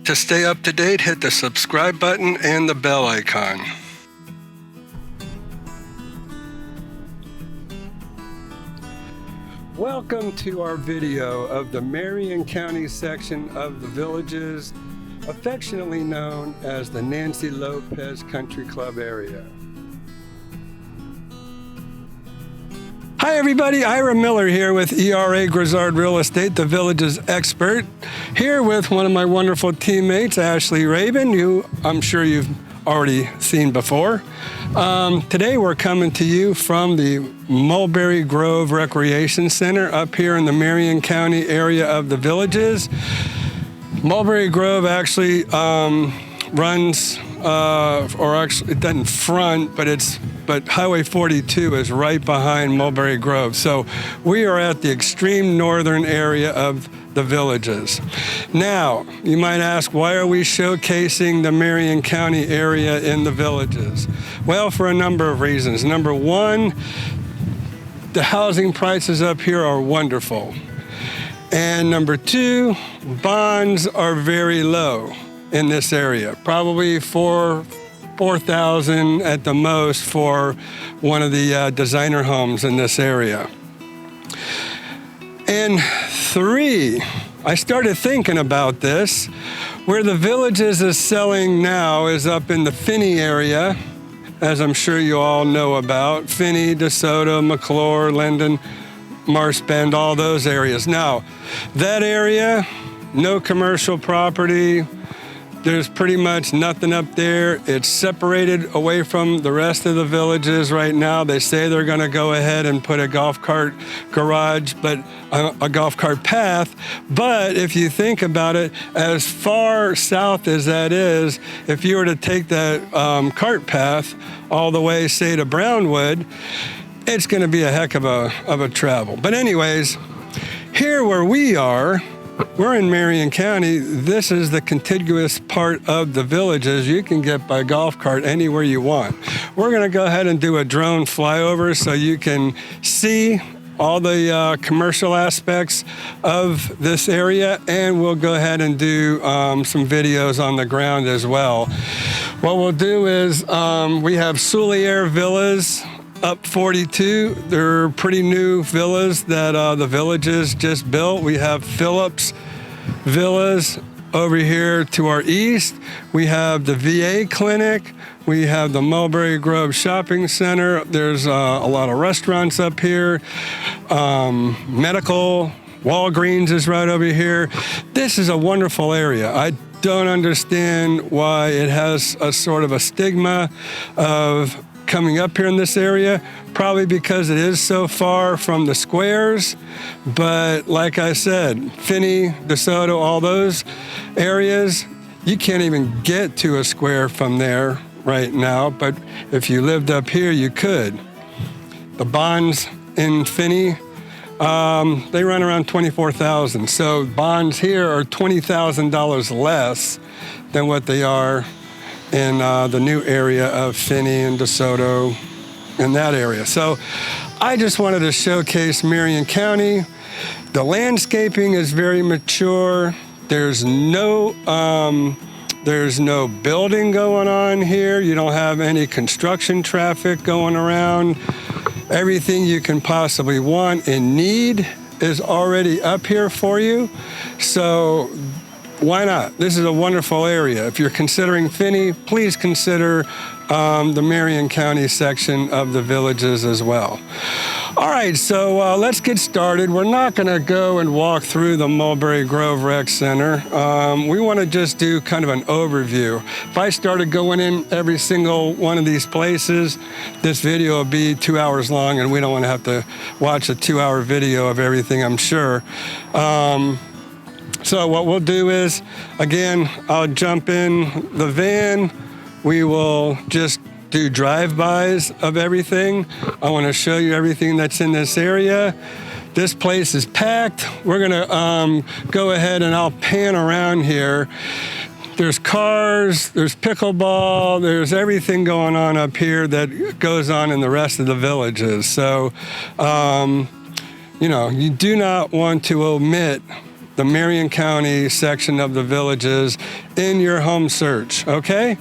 To stay up to date, hit the subscribe button and the bell icon. Welcome to our video of the Marion County section of the Villages, affectionately known as the Nancy Lopez Country Club area. Hi everybody, Ira Miller here with ERA Grizzard Real Estate, the Villages expert, here with one of my wonderful teammates, Ashley Rabin, who I'm sure you've already seen before. Today we're coming to you from the Mulberry Grove Recreation Center up here in the Marion County area of the Villages. Mulberry Grove actually runs, or actually it doesn't front, but Highway 42 is right behind Mulberry Grove. So we are at the extreme northern area of the Villages. Now, you might ask, why are we showcasing the Marion County area in the Villages? Well, for a number of reasons. Number one, the housing prices up here are wonderful. And number two, bonds are very low in this area, probably $4,000 at the most for one of the designer homes in this area. And three, I started thinking about this. Where the Villages is selling now is up in the Finney area, as I'm sure you all know about. Finney, DeSoto, McClure, Linden, Marsh Bend, all those areas. Now, that area, no commercial property. There's pretty much nothing up there. It's separated away from the rest of the Villages right now. They say they're going to go ahead and put a golf cart garage, but a golf cart path. But if you think about it, as far south as that is, if you were to take that cart path all the way, say, to Brownwood, it's going to be a heck of a travel. But anyways, here where we are, we're in Marion County. This is the contiguous part of the Villages. You can get by golf cart anywhere you want. We're going to go ahead and do a drone flyover so you can see all the commercial aspects of this area, and we'll go ahead and do some videos on the ground as well. What we'll do is we have Soulier Villas up 42. They're pretty new villas that the Villages just built. We have Phillips Villas over here to our east. We have the VA clinic. We have the Mulberry Grove Shopping Center. There's a lot of restaurants up here. Medical, Walgreens is right over here. This is a wonderful area. I don't understand why it has a sort of a stigma of coming up here in this area, probably because it is so far from the squares. But like I said, Finney, DeSoto, all those areas, you can't even get to a square from there right now. But if you lived up here, you could. The bonds in Finney, they run around $24,000. So bonds here are $20,000 less than what they are in the new area of Finney and DeSoto, in that area. So I just wanted to showcase Marion County. The landscaping is very mature. There's no building going on here. You don't have any construction traffic going around. Everything you can possibly want and need is already up here for you. So why not? This is a wonderful area. If you're considering Finney, please consider the Marion County section of the Villages as well. All right, so let's get started. We're not going to go and walk through the Mulberry Grove Rec Center. We want to just do kind of an overview. If I started going in every single one of these places, this video would be 2 hours long, and we don't want to have to watch a 2-hour video of everything, I'm sure. So what we'll do is, again, I'll jump in the van. We will just do drive-bys of everything. I want to show you everything that's in this area. This place is packed. We're gonna go ahead and I'll pan around here. There's cars, there's pickleball, there's everything going on up here that goes on in the rest of the Villages. So, you know, you do not want to omit the Marion County section of the Villages in your home search, okay?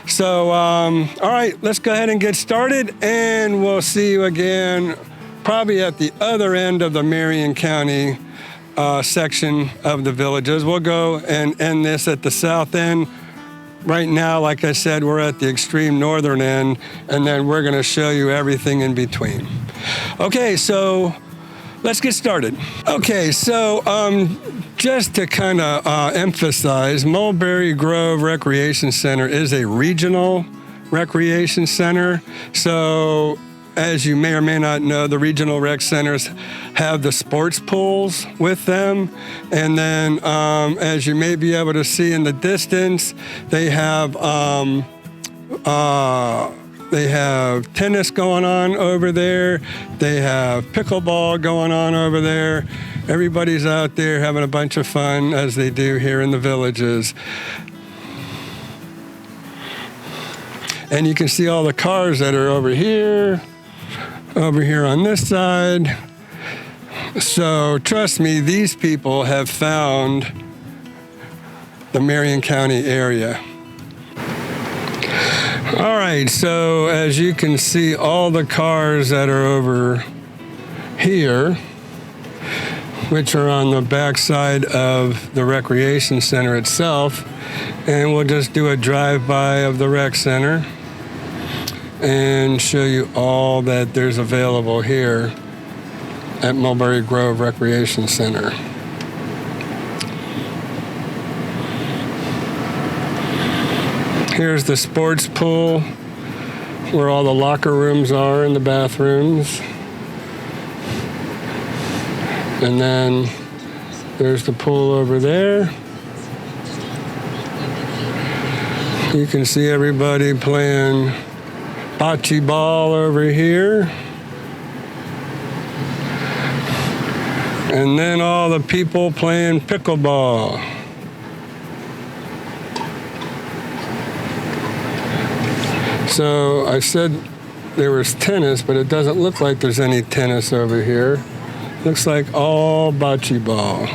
So, all right, let's go ahead and get started, and we'll see you again probably at the other end of the Marion County section of the Villages. We'll go and end this at the south end. Right now, like I said, we're at the extreme northern end, and then we're going to show you everything in between. Okay, so let's get started. Okay, so just to kind of emphasize, Mulberry Grove Recreation Center is a regional recreation center. So as you may or may not know, the regional rec centers have the sports pools with them. And then as you may be able to see in the distance, they have tennis going on over there. They have pickleball going on over there. Everybody's out there having a bunch of fun as they do here in the Villages. And you can see all the cars that are over here on this side. So trust me, these people have found the Marion County area. All right, so as you can see, all the cars that are over here, which are on the back side of the recreation center itself, and we'll just do a drive-by of the rec center and show you all that there's available here at Mulberry Grove Recreation Center. Here's the sports pool where all the locker rooms are and the bathrooms. And then there's the pool over there. You can see everybody playing bocce ball over here. And then all the people playing pickleball. So I said there was tennis, but it doesn't look like there's any tennis over here. Looks like all bocce ball.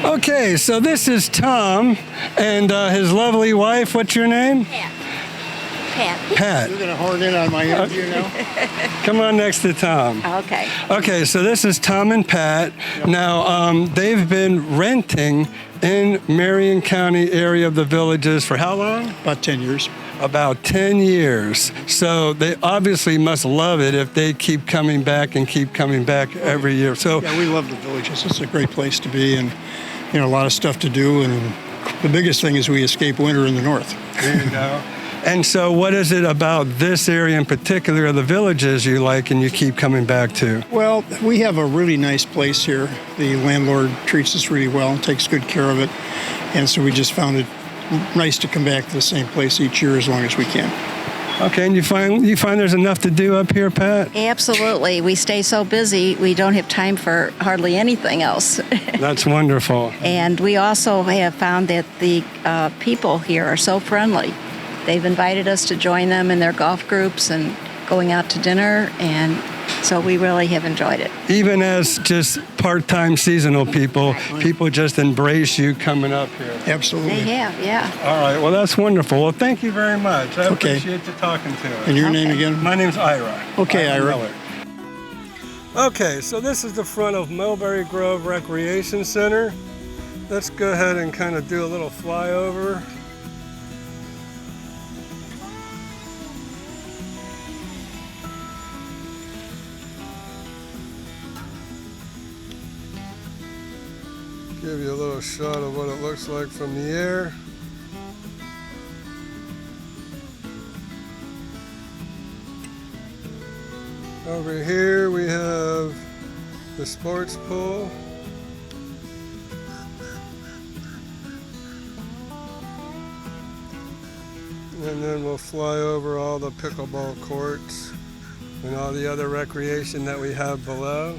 Okay, so this is Tom and his lovely wife. What's your name? Pat. You're going to horn in on my interview now? Come on next to Tom. Okay. Okay, so this is Tom and Pat. Yep. Now, they've been renting in Marion County area of the Villages for how long? About 10 years. About 10 years. So they obviously must love it if they keep coming back and keep coming back every year. So yeah, we love the Villages. It's a great place to be, and a lot of stuff to do. And the biggest thing is we escape winter in the north. There you go. And so what is it about this area in particular of the Villages you like and you keep coming back to? Well, we have a really nice place here. The landlord treats us really well and takes good care of it. And so we just found it nice to come back to the same place each year as long as we can. Okay, and you find there's enough to do up here, Pat? Absolutely. We stay so busy, we don't have time for hardly anything else. That's wonderful. And we also have found that the people here are so friendly. They've invited us to join them in their golf groups and going out to dinner, and so we really have enjoyed it. Even as just part-time seasonal people, people just embrace you coming up here. Absolutely. They have, yeah. All right, well, that's wonderful. Well, thank you very much. I appreciate you talking to us. And your name again? My name's Ira. Okay, Ira. Miller. Okay, so this is the front of Mulberry Grove Recreation Center. Let's go ahead and kind of do a little flyover. Give you a little shot of what it looks like from the air. Over here we have the sports pool. And then we'll fly over all the pickleball courts and all the other recreation that we have below.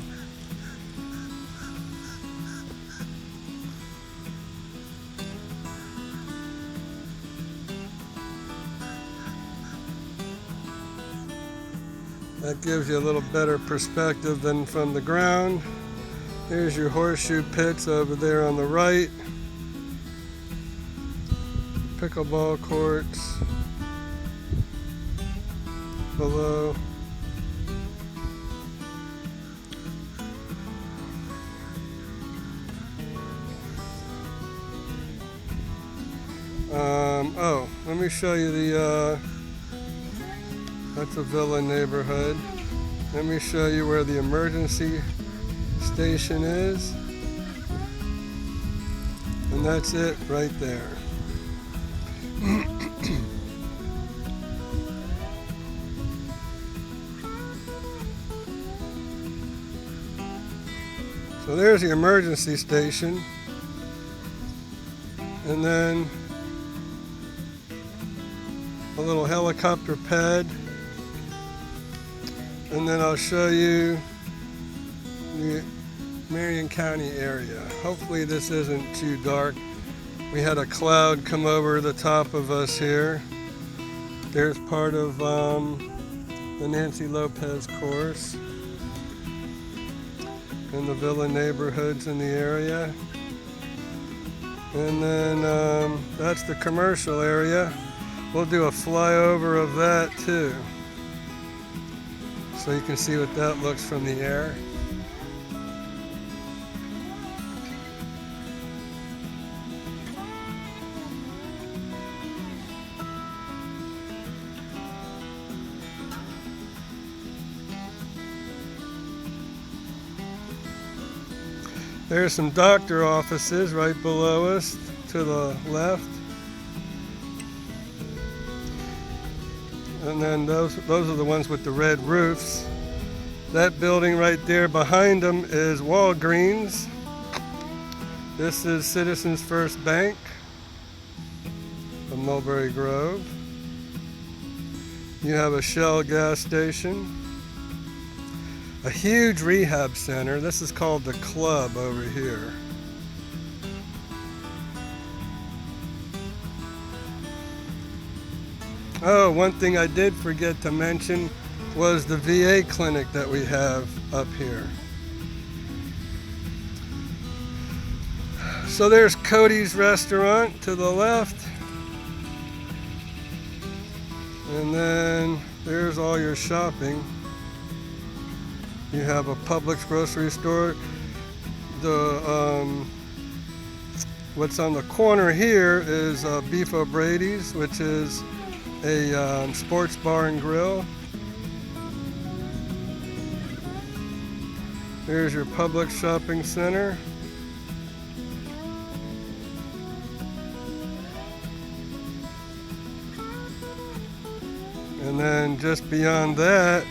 That gives you a little better perspective than from the ground. There's your horseshoe pits over there on the right. Pickleball courts below. Oh, let me show you the, that's a villa neighborhood. Let me show you where the emergency station is. And that's it right there. So there's the emergency station. And then a little helicopter pad. And then I'll show you the Marion County area. Hopefully this isn't too dark. We had a cloud come over the top of us here. There's part of the Nancy Lopez course and the villa neighborhoods in the area. And then that's the commercial area. We'll do a flyover of that too, so you can see what that looks from the air. There's some doctor offices right below us to the left. And then those are the ones with the red roofs. That building right there behind them is Walgreens. This is Citizens First Bank of Mulberry Grove. You have a Shell gas station. A huge rehab center. This is called the Club over here. Oh, one thing I did forget to mention was the VA clinic that we have up here. So there's Cody's restaurant to the left. And then there's all your shopping. You have a Publix grocery store. What's on the corner here is Beef O'Brady's, which is a sports bar and grill. There's your Publix shopping center. And then just beyond that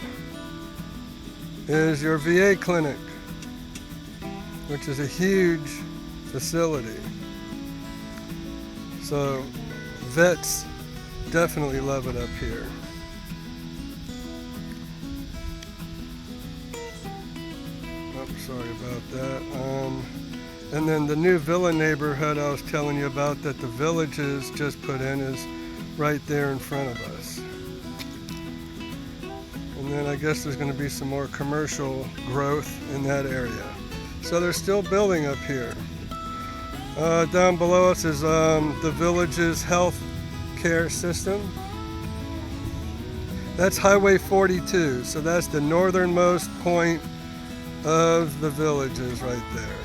is your VA clinic, which is a huge facility. So vets definitely love it up here. Oh, sorry about that. And then the new villa neighborhood I was telling you about that the Villages just put in is right there in front of us. And then I guess there's going to be some more commercial growth in that area. So they're still building up here. Down below us is the Villages health care system. That's Highway 42, so that's the northernmost point of the Villages right there.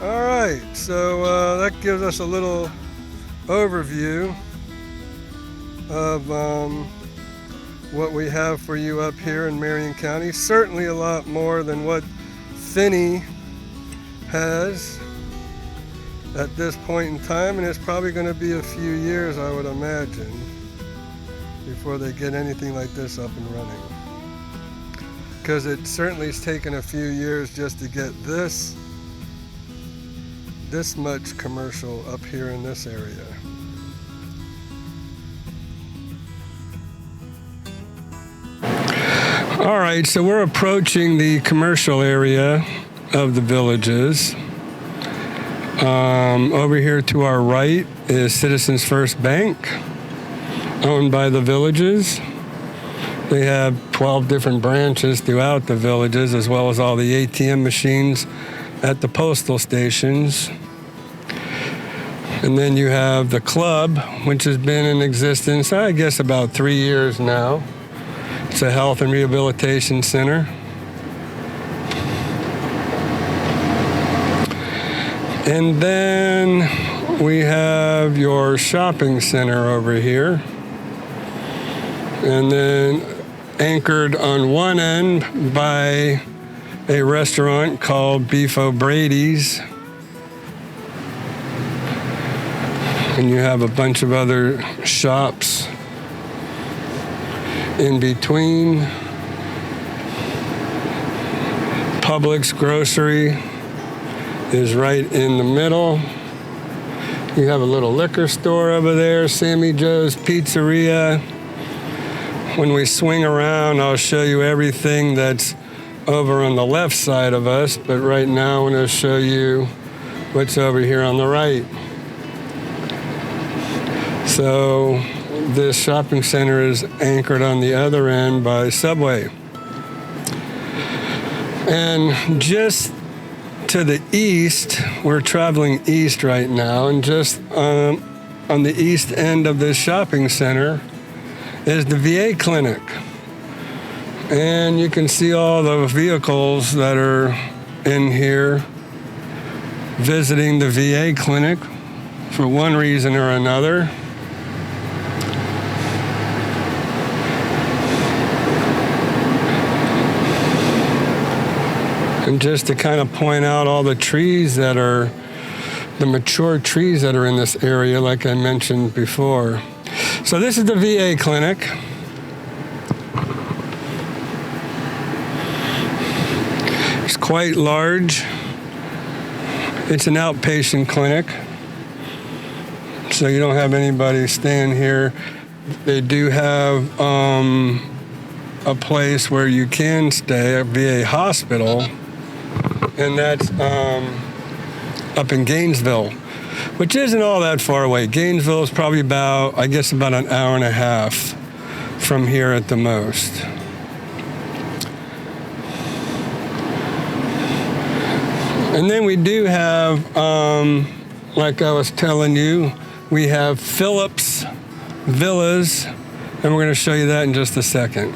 All right, so that gives us a little overview of what we have for you up here in Marion County. Certainly a lot more than what Finney has at this point in time, and it's probably going to be a few years, I would imagine, before they get anything like this up and running. Because it certainly has taken a few years just to get this much commercial up here in this area. All right, so we're approaching the commercial area of the Villages. Over here to our right is Citizens First Bank, owned by the Villages. They have 12 different branches throughout the villages, as well as all the ATM machines at the postal stations. And then you have the club, which has been in existence, I guess, about 3 years now. It's a health and rehabilitation center. And then we have your shopping center over here. And then anchored on one end by a restaurant called Beef O'Brady's. And you have a bunch of other shops in between. Publix grocery is right in the middle. You have a little liquor store over there, Sammy Joe's Pizzeria. When we swing around, I'll show you everything that's over on the left side of us, but right now I'm going to show you what's over here on the right. So this shopping center is anchored on the other end by Subway. And just to the east, we're traveling east right now, and just on the east end of this shopping center is the VA clinic. And you can see all the vehicles that are in here visiting the VA clinic for one reason or another. And just to kind of point out all the trees that are, the mature trees that are in this area, like I mentioned before. So this is the VA clinic. It's quite large. It's an outpatient clinic, so you don't have anybody staying here. They do have a place where you can stay, a VA hospital, and that's up in Gainesville, which isn't all that far away. Gainesville is probably about an hour and a half from here at the most. And then we do have, like I was telling you, we have Phillips Villas, and we're going to show you that in just a second.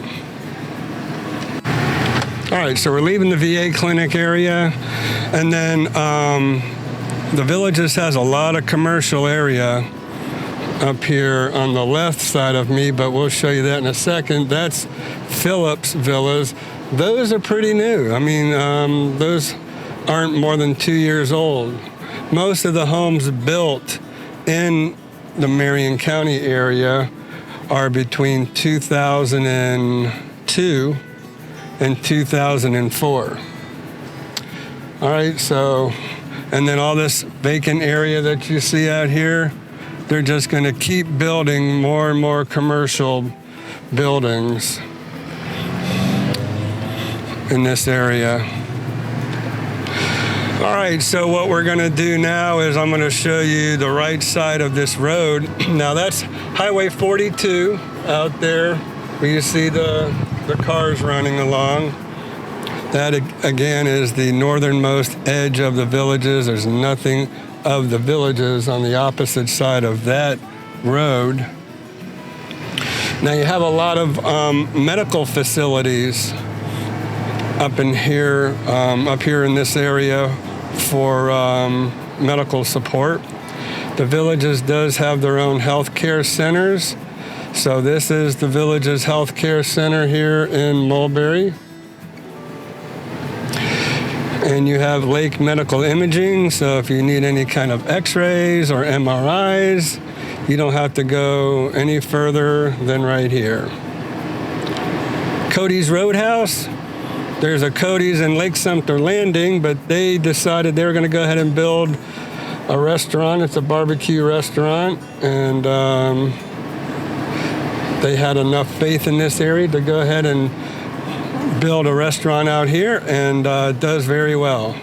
All right, so we're leaving the VA clinic area, and then the Villages has a lot of commercial area up here on the left side of me, but we'll show you that in a second. That's Phillips Villas. Those are pretty new. I mean, those aren't more than 2 years old. Most of the homes built in the Marion County area are between 2002 and 2004. All right, so, and then all this vacant area that you see out here, they're just going to keep building more and more commercial buildings in this area. All right, so what we're going to do now is I'm going to show you the right side of this road. Now that's Highway 42 out there where you see the cars running along. That again is the northernmost edge of the Villages. There's nothing of the Villages on the opposite side of that road. Now you have a lot of medical facilities up here in this area for medical support. The Villages does have their own health care centers. So this is the Villages Health Care Center here in Mulberry. And you have Lake Medical Imaging, so if you need any kind of x-rays or MRIs, you don't have to go any further than right here. Cody's Roadhouse. There's a Cody's in Lake Sumter Landing, but they decided they were going to go ahead and build a restaurant. It's a barbecue restaurant, and they had enough faith in this area to go ahead and build a restaurant out here, and it does very well.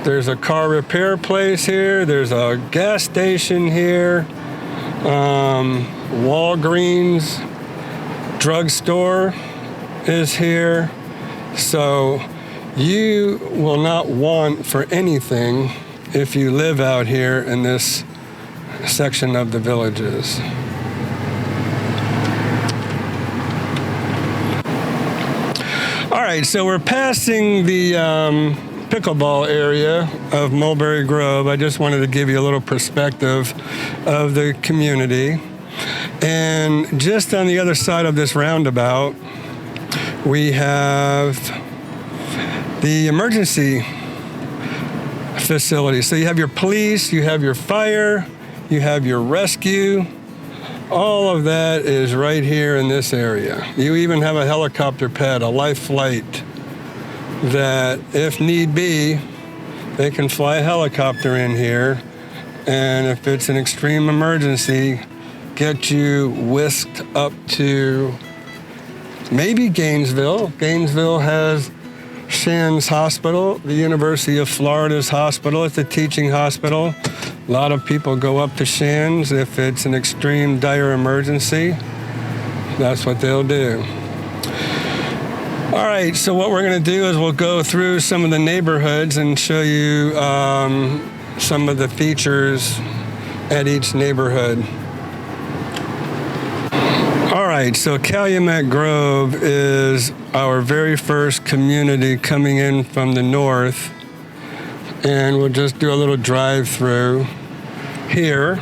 There's a car repair place here. There's a gas station here. Walgreens, drugstore is here. So you will not want for anything if you live out here in this section of the Villages. All right, so we're passing the pickleball area of Mulberry Grove. I just wanted to give you a little perspective of the community. And just on the other side of this roundabout, we have the emergency facility. So you have your police, you have your fire, you have your rescue. All of that is right here in this area. You even have a helicopter pad, a life flight, that if need be, they can fly a helicopter in here, and if it's an extreme emergency, get you whisked up to maybe Gainesville. Gainesville has Shands Hospital, the University of Florida's hospital. It's a teaching hospital. A lot of people go up to Shands if it's an extreme dire emergency. That's what they'll do. All right, so what we're going to do is we'll go through some of the neighborhoods and show you some of the features at each neighborhood. All right, so Calumet Grove is our very first community coming in from the north. And we'll just do a little drive-through here.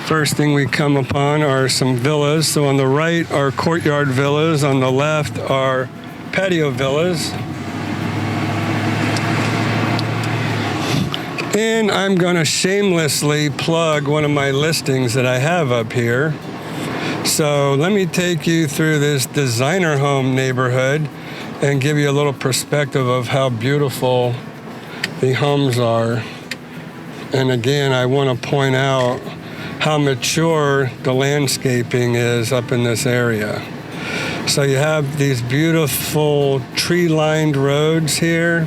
First thing we come upon are some villas. So on the right are courtyard villas. On the left are patio villas. And I'm going to shamelessly plug one of my listings that I have up here. So let me take you through this designer home neighborhood and give you a little perspective of how beautiful the homes are. And again, I want to point out how mature the landscaping is up in this area. So you have these beautiful tree-lined roads here.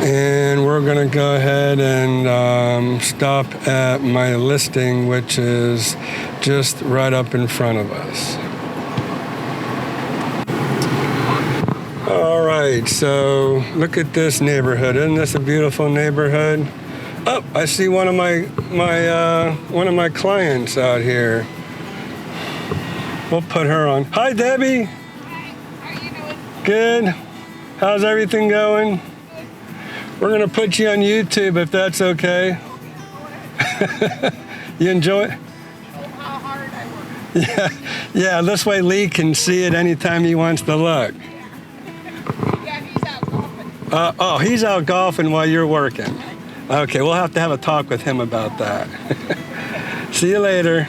And we're going to go ahead and stop at my listing, which is just right up in front of us. All right, so look at this neighborhood. Isn't this a beautiful neighborhood? Oh, I see one of my clients out here. We'll put her on. Hi, Debbie. Hi, how are you doing? Good. How's everything going? We're going to put you on YouTube if that's okay. You enjoy it? How hard I work. Yeah, this way Lee can see it anytime he wants to look. Yeah, he's out golfing. He's out golfing while you're working. Okay, we'll have to have a talk with him about that. See you later.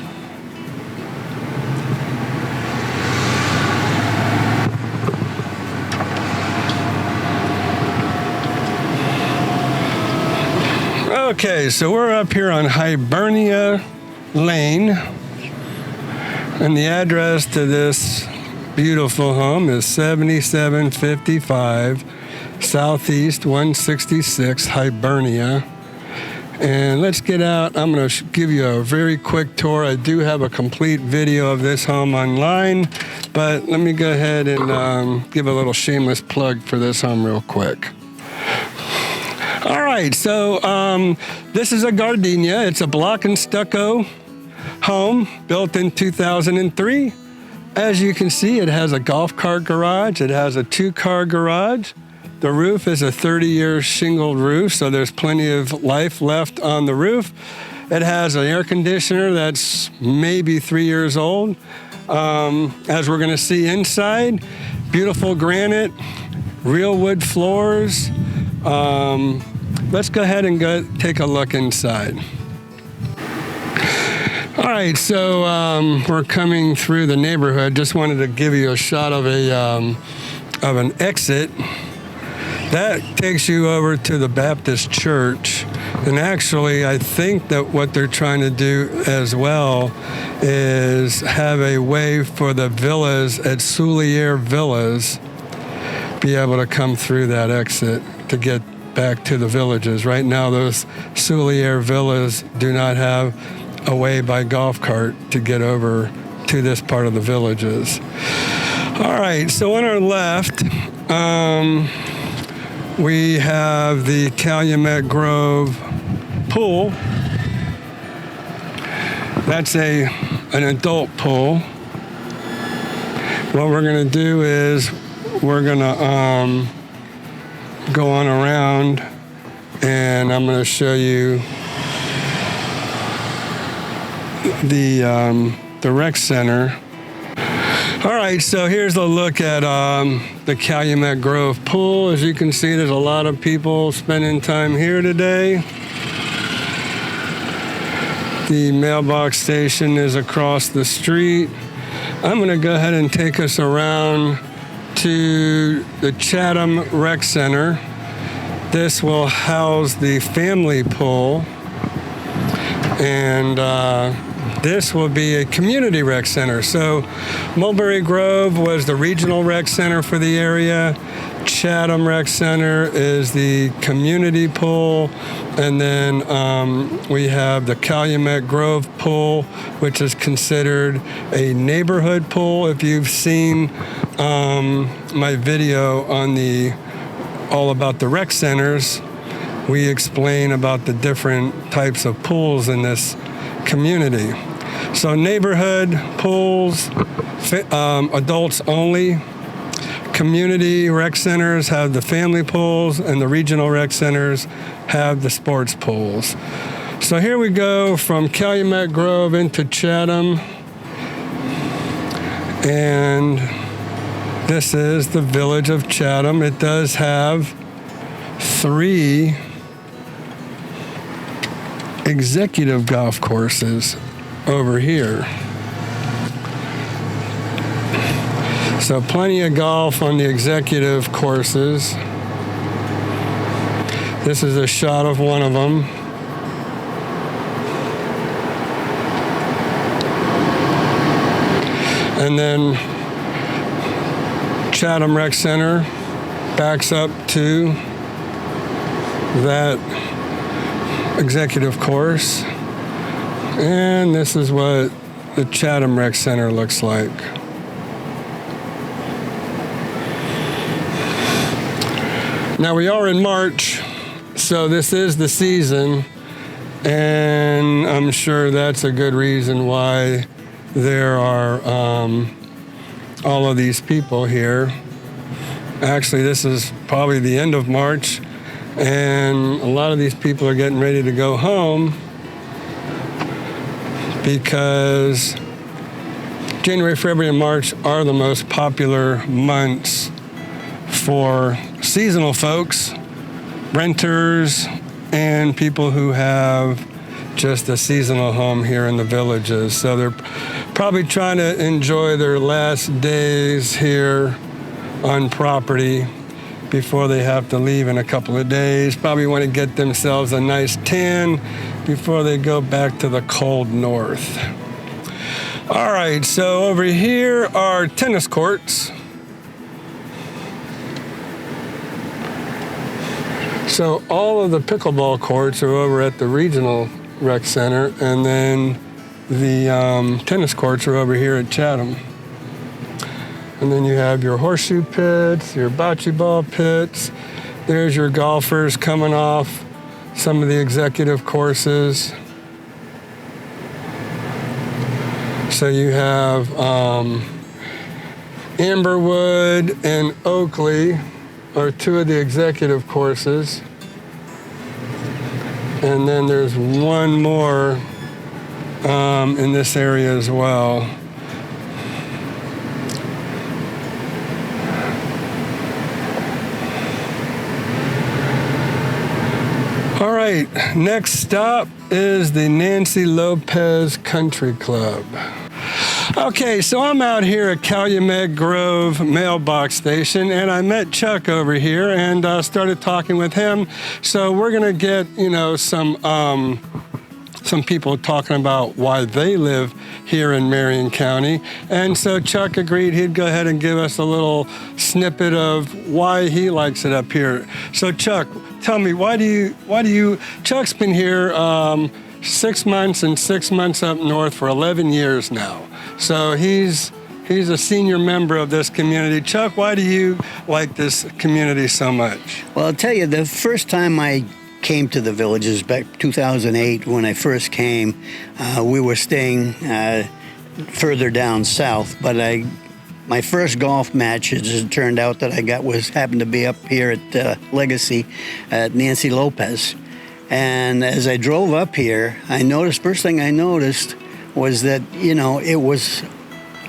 Okay, so we're up here on Hibernia Lane, and the address to this beautiful home is 7755 Southeast 166 Hibernia. And let's get out. I'm going to give you a very quick tour. I do have a complete video of this home online, but let me go ahead and give a little shameless plug for this home real quick. All right, so this is a gardenia. It's a block and stucco home built in 2003. As you can see, it has a golf cart garage. It has a 2-car garage. The roof is a 30-year shingled roof, so there's plenty of life left on the roof. It has an air conditioner that's maybe 3 years old. As we're going to see inside, beautiful granite, real wood floors. Let's go ahead and go take a look inside. All right, so we're coming through the neighborhood. Just wanted to give you a shot of an exit. That takes you over to the Baptist church. And actually, I think that what they're trying to do as well is have a way for the villas at Soulier Villas be able to come through that exit to get back to the villages. Right now, those Soulier Villas do not have a way by golf cart to get over to this part of the villages. All right, so on our left, we have the Calumet Grove pool. That's an adult pool. What we're gonna do is we're gonna go on around, and I'm gonna show you the rec center. All right, so here's a look at the Calumet Grove pool. As you can see, there's a lot of people spending time here today. The mailbox station is across the street. I'm gonna go ahead and take us around to the Chatham Rec Center. This will house the family pool, and this will be a community rec center. So Mulberry Grove was the regional rec center for the area. Chatham Rec Center is the community pool. And then we have the Calumet Grove pool, which is considered a neighborhood pool. If you've seen my video on all about the rec centers, we explain about the different types of pools in this community. So neighborhood pools, adults only. Community rec centers have the family pools, and the regional rec centers have the sports pools. So here we go from Calumet Grove into Chatham. And this is the village of Chatham. It does have 3 executive golf courses over here. So plenty of golf on the executive courses. This is a shot of one of them. And then Chatham Rec Center backs up to that executive course. And this is what the Chatham Rec Center looks like. Now we are in March, so this is the season, and I'm sure that's a good reason why there are all of these people here. Actually, this is probably the end of March, and a lot of these people are getting ready to go home because January, February, and March are the most popular months for seasonal folks, renters, and people who have just a seasonal home here in the villages. So they're probably trying to enjoy their last days here on property before they have to leave in a couple of days. Probably want to get themselves a nice tan before they go back to the cold north. All right, so over here are tennis courts. So all of the pickleball courts are over at the regional rec center, and then the tennis courts are over here at Chatham. And then you have your horseshoe pits, your bocce ball pits. There's your golfers coming off some of the executive courses. So you have Amberwood and Oakley are 2 of the executive courses. And then there's one more in this area as well. All right, next stop is the Nancy Lopez Country Club. Okay, so I'm out here at Calumet Grove mailbox station, and I met Chuck over here and started talking with him. So we're gonna get, some people talking about why they live here in Marion County. And so Chuck agreed he'd go ahead and give us a little snippet of why he likes it up here. So Chuck, tell me, Chuck's been here 6 months and 6 months up north for 11 years now. So he's a senior member of this community. Chuck, why do you like this community so much? Well, I'll tell you, the first time I came to the Villages back 2008, when I first came, we were staying further down south. But my first golf match, it turned out that I got happened to be up here at Legacy at Nancy Lopez. And as I drove up here, first thing I noticed was that, it was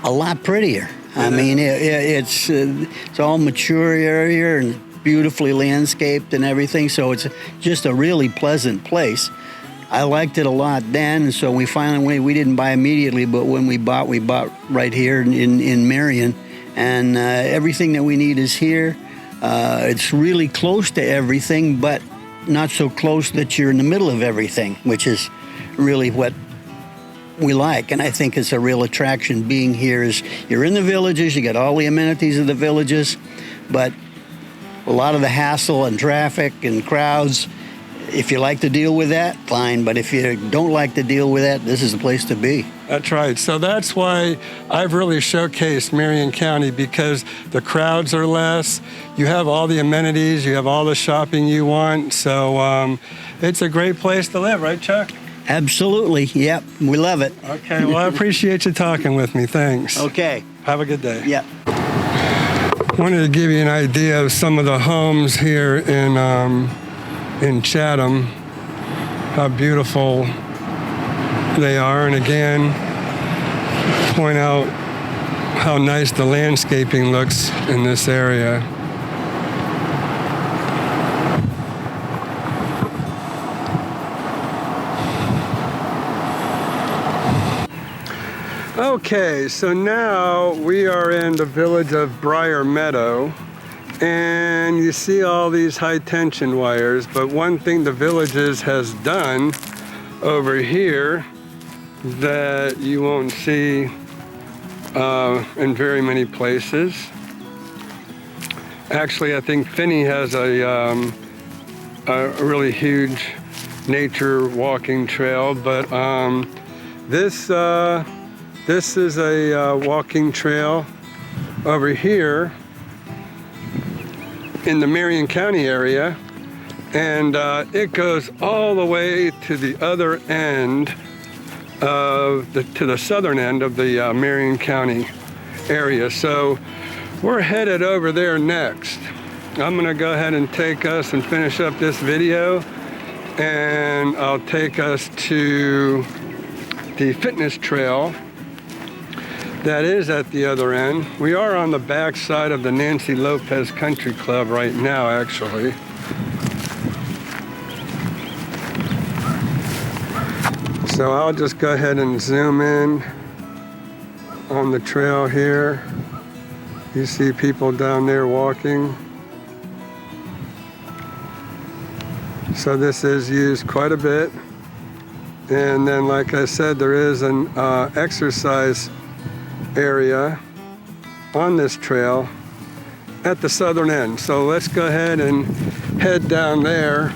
a lot prettier. I mean, it's all mature area and beautifully landscaped and everything, so it's just a really pleasant place. I liked it a lot then, and so we didn't buy immediately, but when we bought right here in Marion, and everything that we need is here. It's really close to everything, but not so close that you're in the middle of everything, which is really what we like. And I think it's a real attraction being here is you're in the Villages, you got all the amenities of the Villages, but a lot of the hassle and traffic and crowds, if you like to deal with that, fine. But if you don't like to deal with that, this is the place to be. That's right. So that's why I've really showcased Marion County, because the crowds are less. You have all the amenities. You have all the shopping you want. So it's a great place to live, right, Chuck? Absolutely. Yep. We love it. Okay. Well, I appreciate you talking with me. Thanks. Okay. Have a good day. Yep. Wanted to give you an idea of some of the homes here in Chatham, how beautiful they are, and again, point out how nice the landscaping looks in this area. Okay, so now we are in the village of Briar Meadow, and you see all these high tension wires, but one thing the Villages has done over here that you won't see in very many places. Actually, I think Finney has a really huge nature walking trail, but this is a walking trail over here in the Marion County area, and it goes all the way to the other end of to the southern end of the Marion County area. So we're headed over there next. I'm gonna go ahead and take us and finish up this video, and I'll take us to the fitness trail that is at the other end. We are on the back side of the Nancy Lopez Country Club right now, actually. So I'll just go ahead and zoom in on the trail here. You see people down there walking. So this is used quite a bit. And then, like I said, there is an exercise area on this trail at the southern end. So let's go ahead and head down there.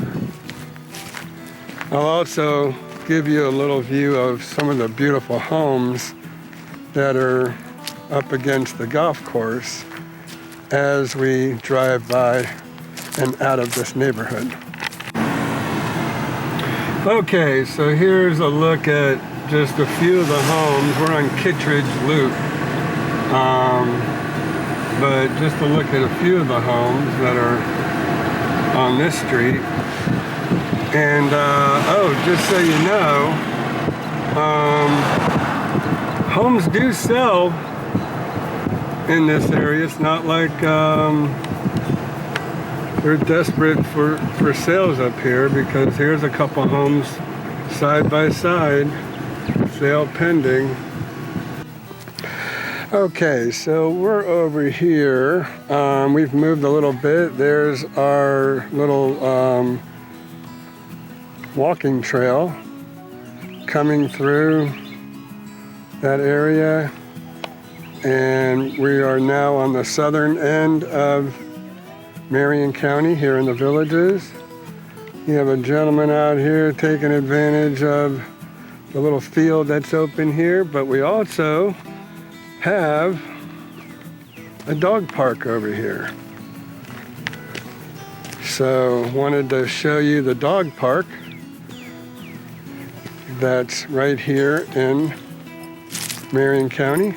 I'll also give you a little view of some of the beautiful homes that are up against the golf course as we drive by and out of this neighborhood. Okay, so here's a look at just a few of the homes. We're on Kittredge Loop, but just to look at a few of the homes that are on this street. And just so you know, homes do sell in this area. It's not like they're desperate for sales up here, because here's a couple homes side by side, sale pending. Okay, so we're over here. We've moved a little bit. There's our little walking trail coming through that area. And we are now on the southern end of Marion County here in the Villages. You have a gentleman out here taking advantage of the little field that's open here, but we also have a dog park over here. So wanted to show you the dog park that's right here in Marion County.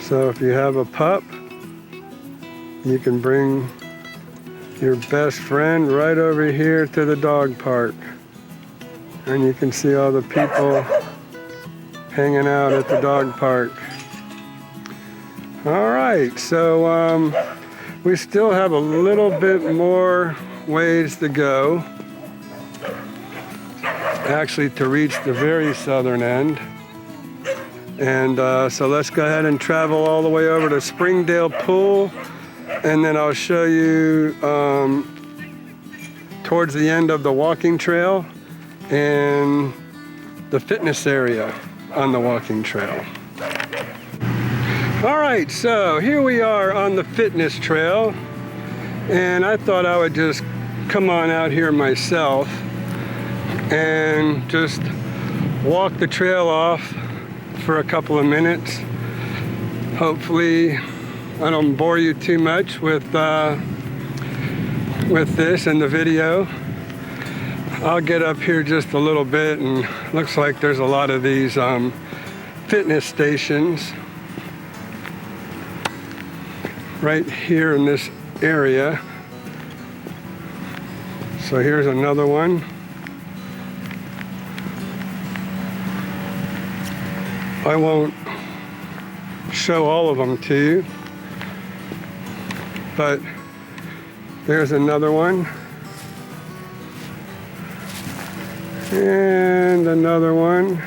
So if you have a pup, you can bring your best friend right over here to the dog park. And you can see all the people hanging out at the dog park. All right, so we still have a little bit more ways to go, actually, to reach the very southern end. And so let's go ahead and travel all the way over to Springdale Pool, and then I'll show you towards the end of the walking trail and the fitness area on the walking trail. All right, so here we are on the fitness trail, and I thought I would just come on out here myself and just walk the trail off for a couple of minutes. Hopefully I don't bore you too much with this in the video. I'll get up here just a little bit, and looks like there's a lot of these fitness stations right here in this area. So here's another one. I won't show all of them to you, but there's another one, and another one,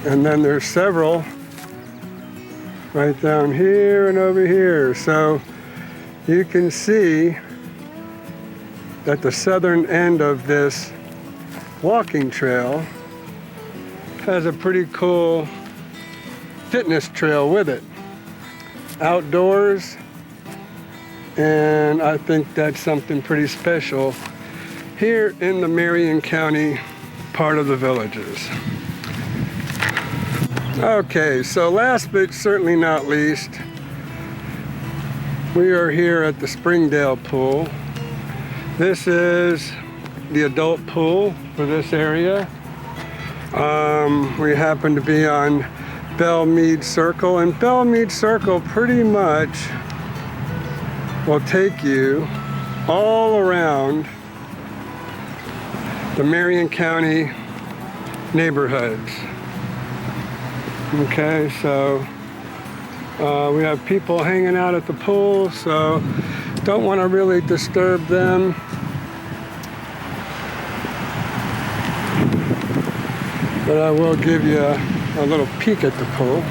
and then there's several right down here and over here. So you can see that the southern end of this walking trail has a pretty cool fitness trail with it, outdoors, and I think that's something pretty special here in the Marion County part of the Villages. Okay, so last but certainly not least, we are here at the Springdale Pool. This is the adult pool for this area. We happen to be on Bellmead Circle, and Bellmead Circle pretty much will take you all around the Marion County neighborhoods. Okay, so we have people hanging out at the pool, so don't want to really disturb them. But I will give you a little peek at the pool.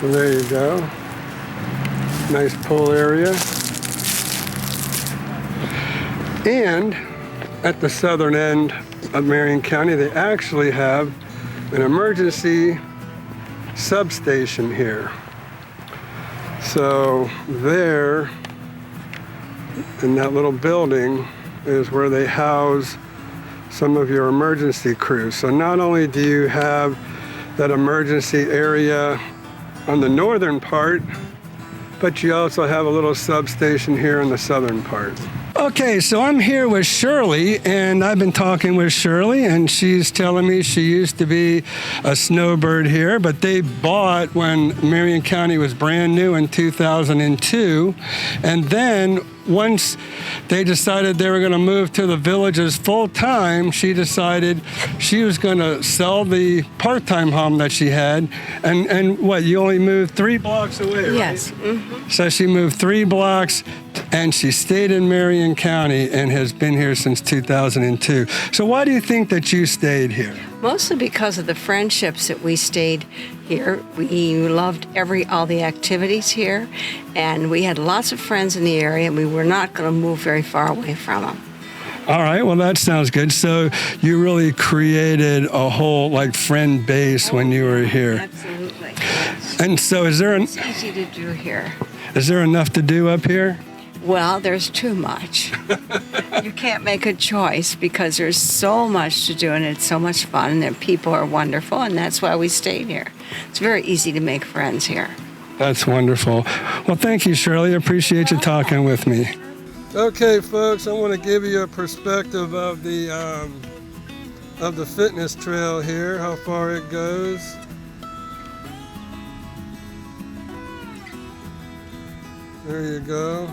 So there you go. Nice pool area. And at the southern end of Marion County, they actually have an emergency substation here. So there, in that little building, is where they house some of your emergency crews. So not only do you have that emergency area on the northern part, but you also have a little substation here in the southern part. Okay, so I'm here with Shirley, and I've been talking with Shirley, and she's telling me she used to be a snowbird here, but they bought when Marion County was brand new in 2002, and then once they decided they were going to move to the Villages full time, she decided she was going to sell the part-time home that she had. And what, you only moved 3 blocks away, right? Yes. Mm-hmm. So she moved 3 blocks, and she stayed in Marion County and has been here since 2002. So why do you think that you stayed here? Mostly because of the friendships that we stayed here. We loved all the activities here, and we had lots of friends in the area, and we were not going to move very far away from them. All right, well, that sounds good. So you really created a whole, like, friend base when you were here. Absolutely. Yes. And so It's easy to do here. is there enough to do up here? Well, there's too much. You can't make a choice because there's so much to do, and it's so much fun, and the people are wonderful, and that's why we stayed here. It's very easy to make friends here. That's wonderful. Well, thank you, Shirley. I appreciate you talking with me. Okay, folks, I want to give you a perspective of the fitness trail here, how far it goes. There you go.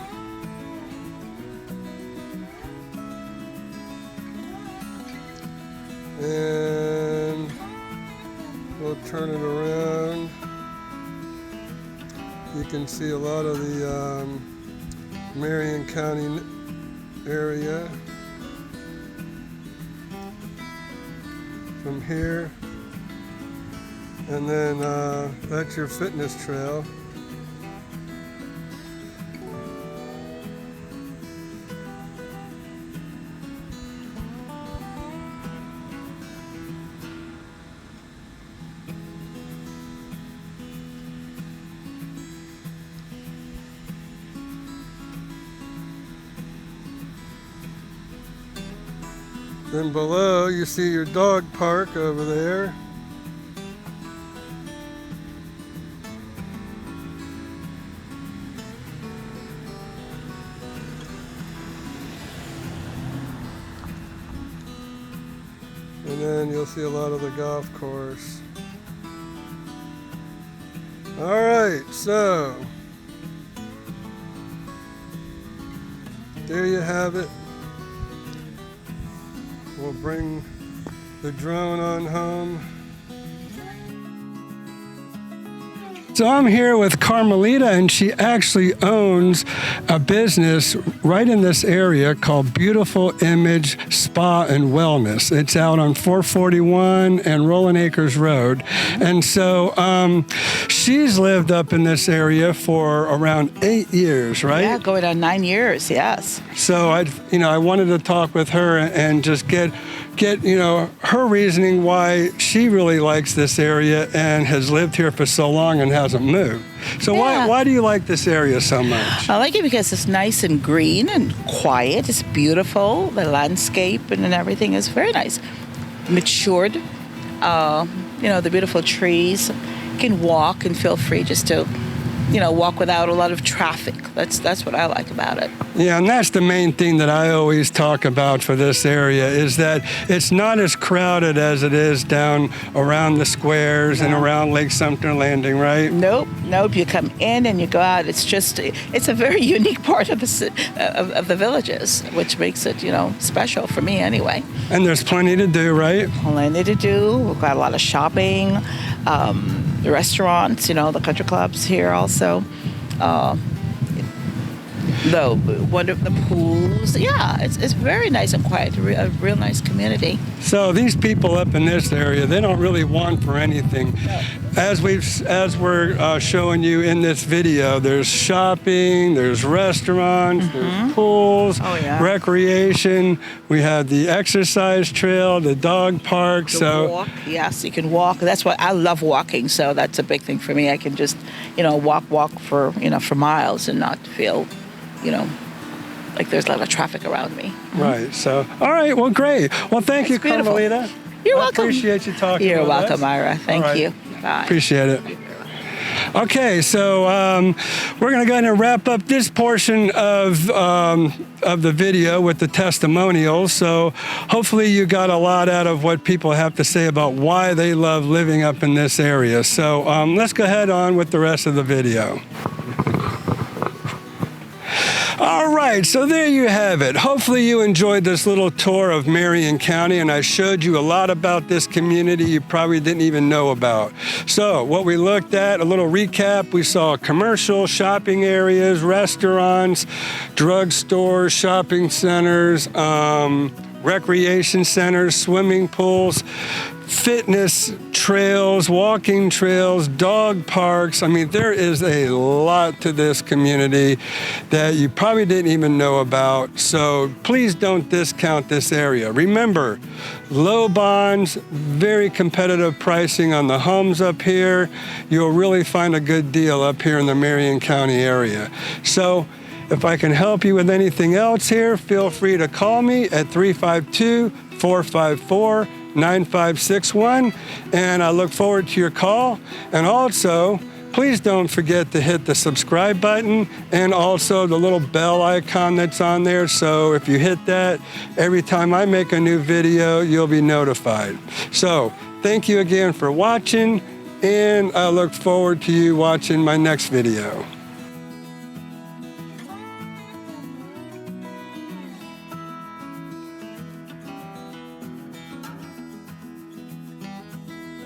And we'll turn it around. You can see a lot of the Marion County area from here. And then that's your fitness trail. Then below you see your dog park over there. And then you'll see a lot of the golf course. All right, so there you have it. We'll bring the drone on home. So I'm here with Carmelita, and she actually owns a business right in this area called Beautiful Image Spa and Wellness. It's out on 441 and Rolling Acres Road. And so she's lived up in this area for around 8 years, right? Yeah, going on 9 years, yes. So I wanted to talk with her and just get her reasoning why she really likes this area and has lived here for so long and hasn't moved. So Yeah. why do you like this area so much? I like it because it's nice and green and quiet. It's beautiful. The landscape and everything is very nice. Matured. The beautiful trees. You can walk and feel free just to, walk without a lot of traffic. That's what I like about it. Yeah, and that's the main thing that I always talk about for this area is that it's not as crowded as it is down around the squares and around Lake Sumter Landing, right? Nope. You come in and you go out. It's a very unique part of the Villages, which makes it, special for me anyway. And there's plenty to do, right? Plenty to do. We've got a lot of shopping, the restaurants, the country clubs here also. The pools. Yeah, it's very nice and quiet. A real nice community. So these people up in this area, they don't really want for anything. No. As we're showing you in this video, there's shopping, there's restaurants, there's pools, recreation. We have the exercise trail, the dog park. Walk. Yes, you can walk. That's what I love walking. So that's a big thing for me. I can just, walk for for miles and not feel, like there's a lot of traffic around me. Right. So, all right. Well, great. Well, thank you, beautiful. Carmelita. You're welcome. I appreciate you talking. You're with welcome, us. Ira. Thank All right. you. Bye. Appreciate it. Okay, so we're going to go ahead and wrap up this portion of the video with the testimonials. So hopefully you got a lot out of what people have to say about why they love living up in this area. So let's go ahead on with the rest of the video. All right. right, so there you have it. Hopefully you enjoyed this little tour of Marion County, and I showed you a lot about this community you probably didn't even know about. So what we looked at, a little recap, we saw commercial, shopping areas, restaurants, drugstores, shopping centers, recreation centers, swimming pools, fitness trails, walking trails, dog parks. I mean, there is a lot to this community that you probably didn't even know about. So please don't discount this area. Remember, low bonds, very competitive pricing on the homes up here. You'll really find a good deal up here in the Marion County area. So if I can help you with anything else here, feel free to call me at 352-454-9561, and I look forward to your call. And also, please don't forget to hit the subscribe button and also the little bell icon that's on there. So if you hit that, every time I make a new video, you'll be notified. So thank you again for watching, and I look forward to you watching my next video.